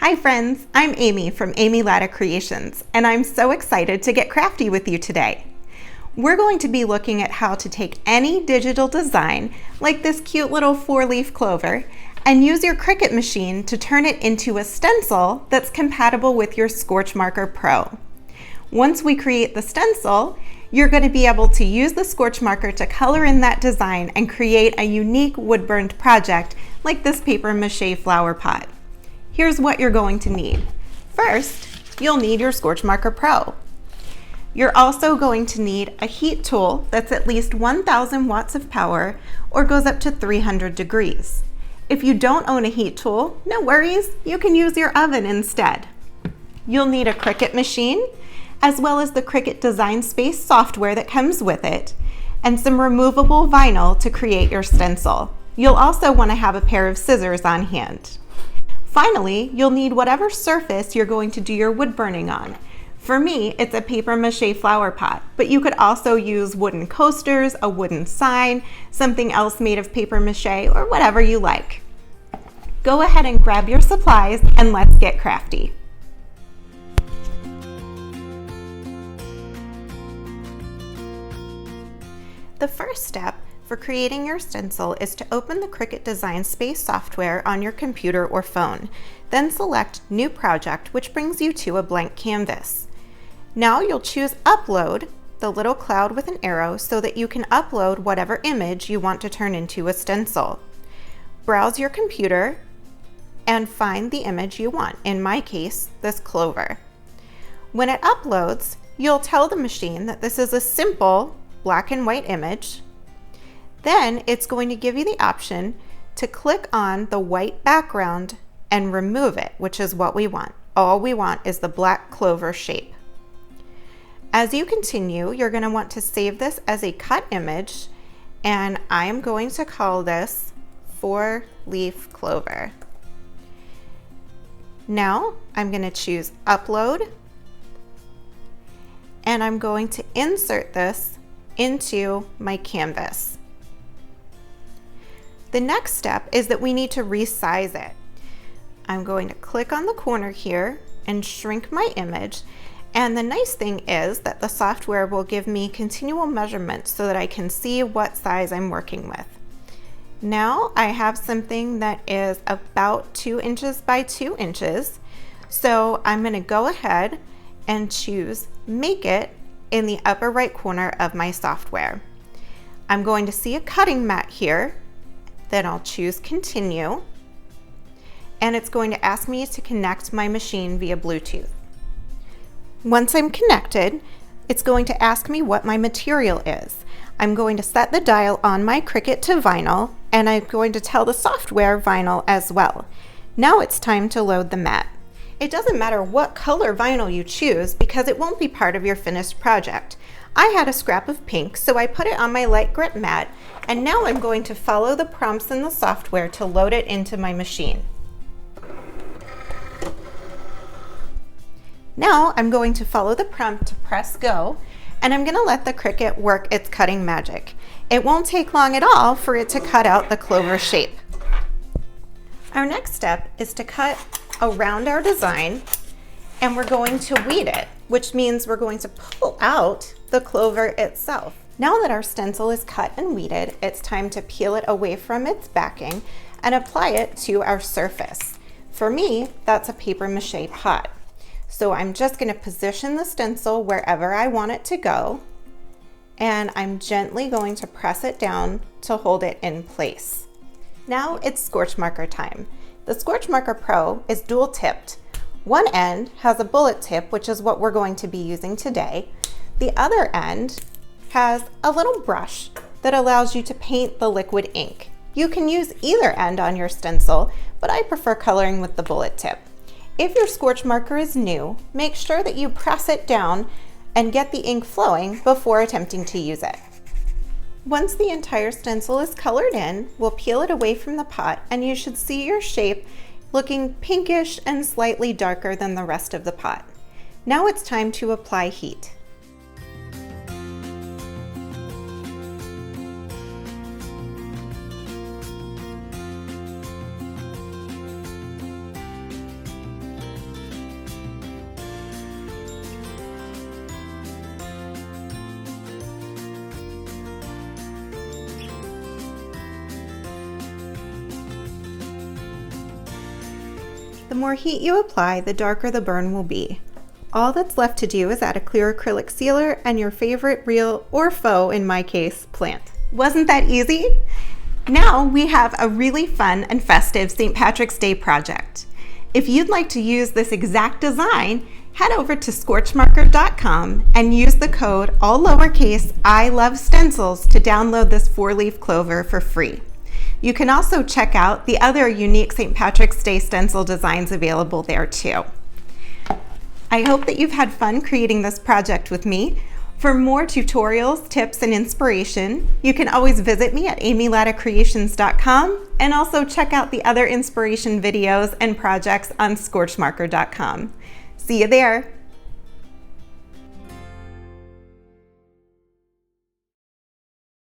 Hi friends, I'm Amy from Amy Latta Creations, and I'm so excited to get crafty with you today. We're going to be looking at how to take any digital design, like this cute little 4-leaf clover, and use your Cricut machine to turn it into a stencil that's compatible with your Scorch Marker Pro. Once we create the stencil, you're going to be able to use the Scorch Marker to color in that design and create a unique wood-burned project like this paper mache flower pot. Here's what you're going to need. First, you'll need your Scorch Marker Pro. You're also going to need a heat tool that's at least 1000 watts of power or goes up to 300 degrees. If you don't own a heat tool, no worries, you can use your oven instead. You'll need a Cricut machine, as well as the Cricut Design Space software that comes with it, and some removable vinyl to create your stencil. You'll also want to have a pair of scissors on hand. Finally, you'll need whatever surface you're going to do your wood burning on. For me, it's a paper mache flower pot, but you could also use wooden coasters, a wooden sign, something else made of paper mache, or whatever you like. Go ahead and grab your supplies and let's get crafty. The first step for creating your stencil is to open the Cricut Design Space software on your computer or phone. Then select New Project, which brings you to a blank canvas. Now you'll choose Upload, the little cloud with an arrow, so that you can upload whatever image you want to turn into a stencil. Browse your computer and find the image you want, in my case, this clover. When it uploads, you'll tell the machine that this is a simple black and white image. Then it's going to give you the option to click on the white background and remove it, which is what we want. All we want is the black clover shape. As you continue, you're going to want to save this as a cut image, and I am going to call this 4-leaf clover. Now I'm going to choose Upload, and I'm going to insert this into my canvas. The next step is that we need to resize it. I'm going to click on the corner here and shrink my image. And the nice thing is that the software will give me continual measurements so that I can see what size I'm working with. Now I have something that is about 2 inches by 2 inches. So I'm going to go ahead and choose Make It in the upper right corner of my software. I'm going to see a cutting mat here. Then I'll choose Continue, and it's going to ask me to connect my machine via Bluetooth. Once I'm connected, it's going to ask me what my material is. I'm going to set the dial on my Cricut to vinyl, and I'm going to tell the software vinyl as well. Now it's time to load the mat. It doesn't matter what color vinyl you choose because it won't be part of your finished project. I had a scrap of pink, so I put it on my light grip mat, and now I'm going to follow the prompts in the software to load it into my machine. Now I'm going to follow the prompt to press go, and I'm going to let the Cricut work its cutting magic. It won't take long at all for it to cut out the clover shape. Our next step is to cut around our design, and we're going to weed it, which means we're going to pull out the clover itself. Now that our stencil is cut and weeded, it's time to peel it away from its backing and apply it to our surface. For me, that's a paper mache pot. So I'm just going to position the stencil wherever I want it to go, and I'm gently going to press it down to hold it in place. Now it's Scorch Marker time. The Scorch Marker Pro is dual tipped. One end has a bullet tip, which is what we're going to be using today. The other end has a little brush that allows you to paint the liquid ink. You can use either end on your stencil, but I prefer coloring with the bullet tip. If your Scorch Marker is new, make sure that you press it down and get the ink flowing before attempting to use it. Once the entire stencil is colored in, we'll peel it away from the pot, and you should see your shape looking pinkish and slightly darker than the rest of the pot. Now it's time to apply heat. The more heat you apply, the darker the burn will be. All that's left to do is add a clear acrylic sealer and your favorite real or faux, in my case, plant. Wasn't that easy? Now we have a really fun and festive St. Patrick's Day project. If you'd like to use this exact design, head over to scorchmarker.com and use the code all lowercase I love stencils to download this 4-leaf clover for free. You can also check out the other unique St. Patrick's Day stencil designs available there too. I hope that you've had fun creating this project with me. For more tutorials, tips, and inspiration, you can always visit me at amylattacreations.com and also check out the other inspiration videos and projects on scorchmarker.com. See you there!